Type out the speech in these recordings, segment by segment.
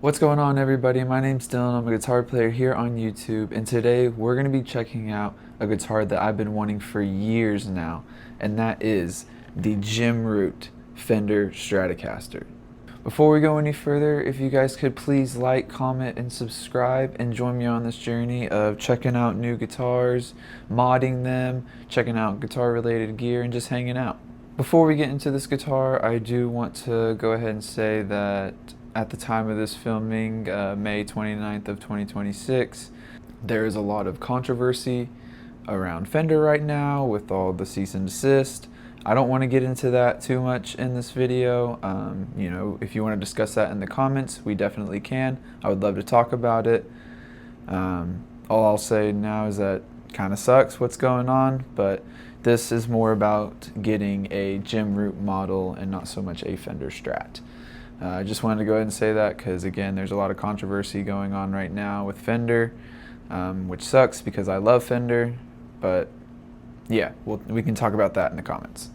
What's going on, everybody? My name's Dylan. I'm a guitar player here on YouTube, and today we're going to be checking out a guitar that I've been wanting for years now, and that is the Jim Root Fender Stratocaster. Before we go any further, if you guys could please like, comment, and subscribe and join me on this journey of checking out new guitars, modding them, checking out guitar-related gear, and just hanging out. Before we get into this guitar, I do want to go ahead and say that at the time of this filming, May 29th of 2026, there is a lot of controversy around Fender right now with all the cease and desist. I don't want to get into that too much in this video. If you want to discuss that in the comments, we definitely can. I would love to talk about it. All I'll say now is that kind of sucks what's going on, but this is more about getting a Jim Root model and not so much a Fender Strat. I just wanted to go ahead and say that because, again, there's a lot of controversy going on right now with Fender, which sucks because I love Fender, but yeah, we can talk about that in the comments.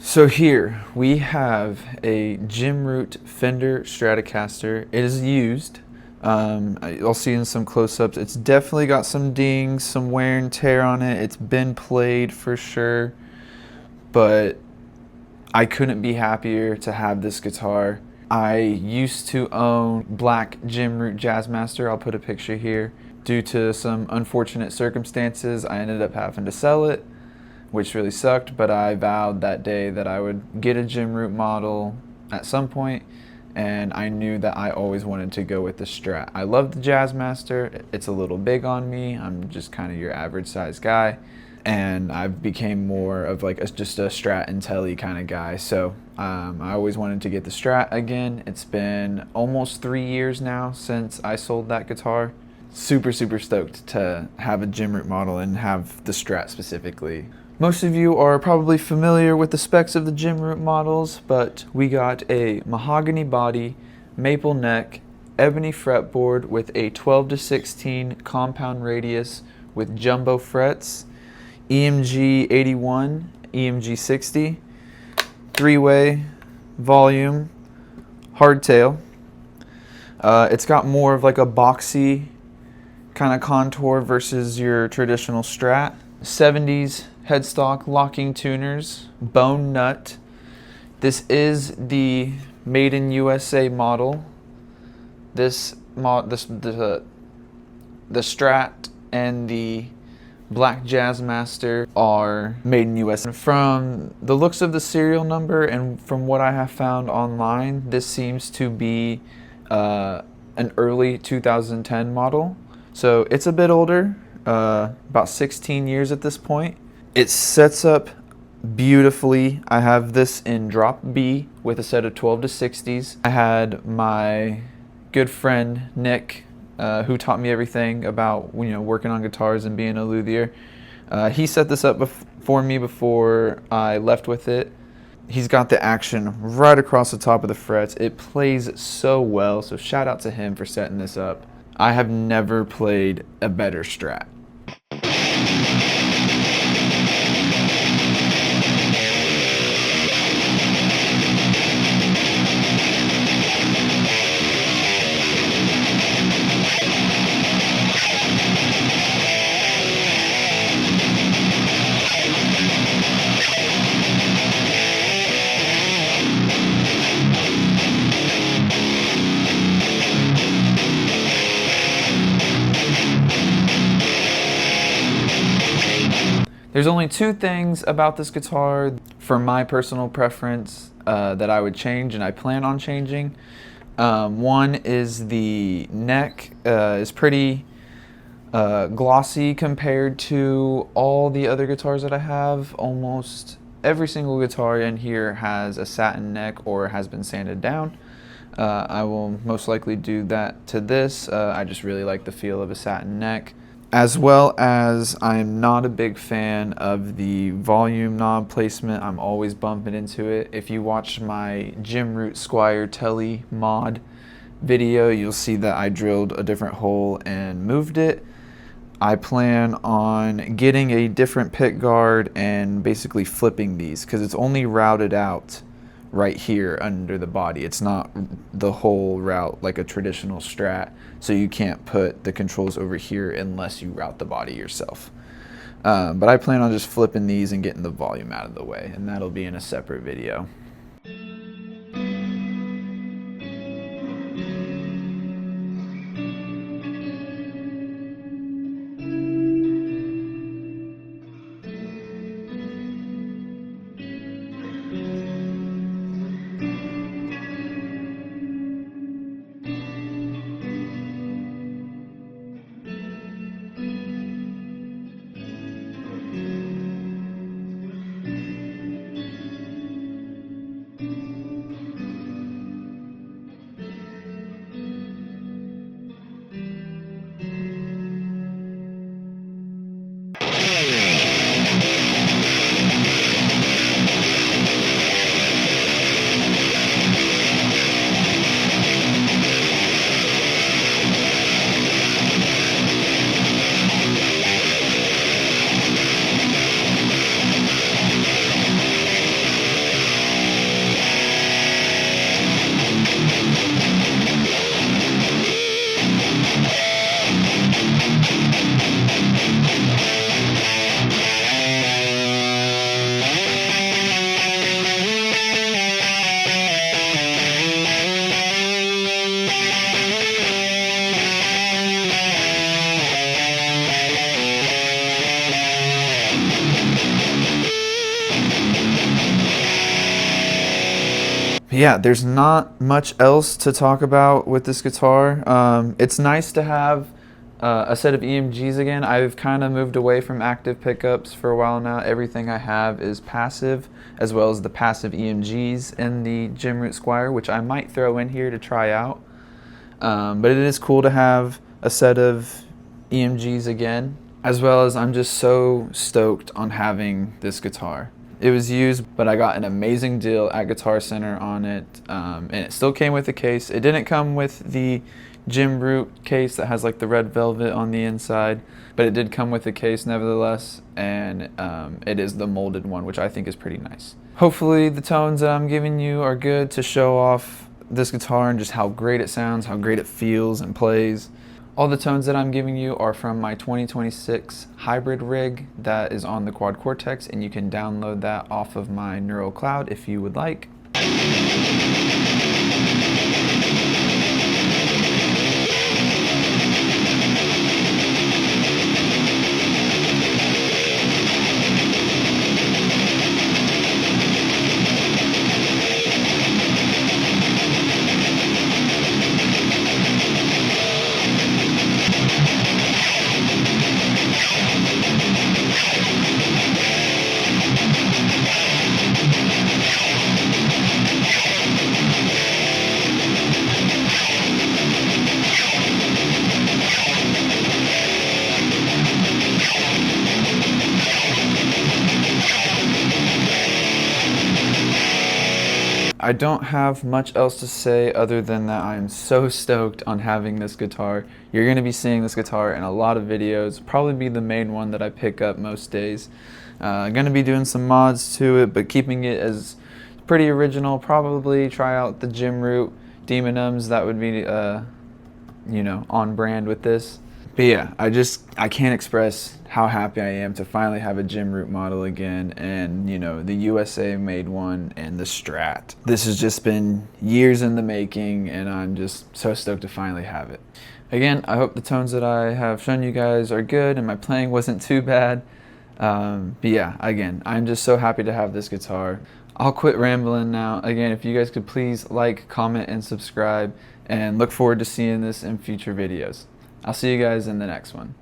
So here we have a Jim Root Fender Stratocaster. It is used. I'll see in some close-ups. It's definitely got some dings, some wear and tear on it. It's been played for sure, but I couldn't be happier to have this guitar. I used to own black Jim Root Jazzmaster. I'll put a picture here. Due to some unfortunate circumstances, I ended up having to sell it, which really sucked, but I vowed that day that I would get a Jim Root model at some point, and I knew that I always wanted to go with the Strat. I love the Jazzmaster. It's a little big on me. I'm just kind of your average size guy, and I became more of like just a Strat and Telly kind of guy. So I always wanted to get the Strat again. It's been almost 3 years now since I sold that guitar. Super stoked to have a Jim Root model and have the Strat specifically. Most of you are probably familiar with the specs of the Jim Root models, but we got a mahogany body, maple neck, ebony fretboard with a 12-16 compound radius with jumbo frets, EMG 81, EMG 60, three-way, volume, hardtail. It's got more of like a boxy kind of contour versus your traditional Strat. 70s headstock locking tuners, bone nut. This is the Made in USA model. The Strat and the Black Jazzmaster are made in USA. From the looks of the serial number and from what I have found online, this seems to be an early 2010 model. So it's a bit older, about 16 years at this point. It sets up beautifully. I have this in drop B with a set of 12-60s. I had my good friend Nick, who taught me everything about working on guitars and being a luthier. He set this up for me before I left with it. He's got the action right across the top of the frets. It plays so well, so shout out to him for setting this up. I have never played a better Strat. There's only two things about this guitar for my personal preference that I would change, and I plan on changing. One is the neck is pretty glossy compared to all the other guitars that I have. Almost every single guitar in here has a satin neck or has been sanded down. I will most likely do that to this. I just really like the feel of a satin neck. As well as I'm not a big fan of the volume knob placement. I'm always bumping into it. If you watch my Jim Root Squire Telly mod video, you'll see that I drilled a different hole and moved it. I plan on getting a different pick guard and basically flipping these because it's only routed out right here under the body. It's not the whole route like a traditional Strat, so you can't put the controls over here unless you route the body yourself. But I plan on just flipping these and getting the volume out of the way, and that'll be in a separate video. Yeah, there's not much else to talk about with this guitar. It's nice to have a set of EMGs again. I've kind of moved away from active pickups for a while now. Everything I have is passive, as well as the passive EMGs in the Jim Root Squire, which I might throw in here to try out. But it is cool to have a set of EMGs again, as well as I'm just so stoked on having this guitar. It was used, but I got an amazing deal at Guitar Center on it, and it still came with the case. It didn't come with the Jim Root case that has like the red velvet on the inside, but it did come with the case nevertheless, and it is the molded one, which I think is pretty nice. Hopefully the tones that I'm giving you are good to show off this guitar and just how great it sounds, how great it feels and plays. All the tones that I'm giving you are from my 2026 hybrid rig that is on the Quad Cortex, and you can download that off of my Neural Cloud if you would like. I don't have much else to say other than that I'm so stoked on having this guitar. You're going to be seeing this guitar in a lot of videos, probably be the main one that I pick up most days. I'm going to be doing some mods to it, but keeping it as pretty original. Probably try out the Jim Root Demonums. That would be, you know, on brand with this. But yeah, I can't express how happy I am to finally have a Jim Root model again, and you know, the USA made one and the Strat. This has just been years in the making, and I'm just so stoked to finally have it. Again, I hope the tones that I have shown you guys are good and my playing wasn't too bad. But yeah, again, I'm just so happy to have this guitar. I'll quit rambling now. Again, if you guys could please like, comment, and subscribe, and look forward to seeing this in future videos. I'll see you guys in the next one.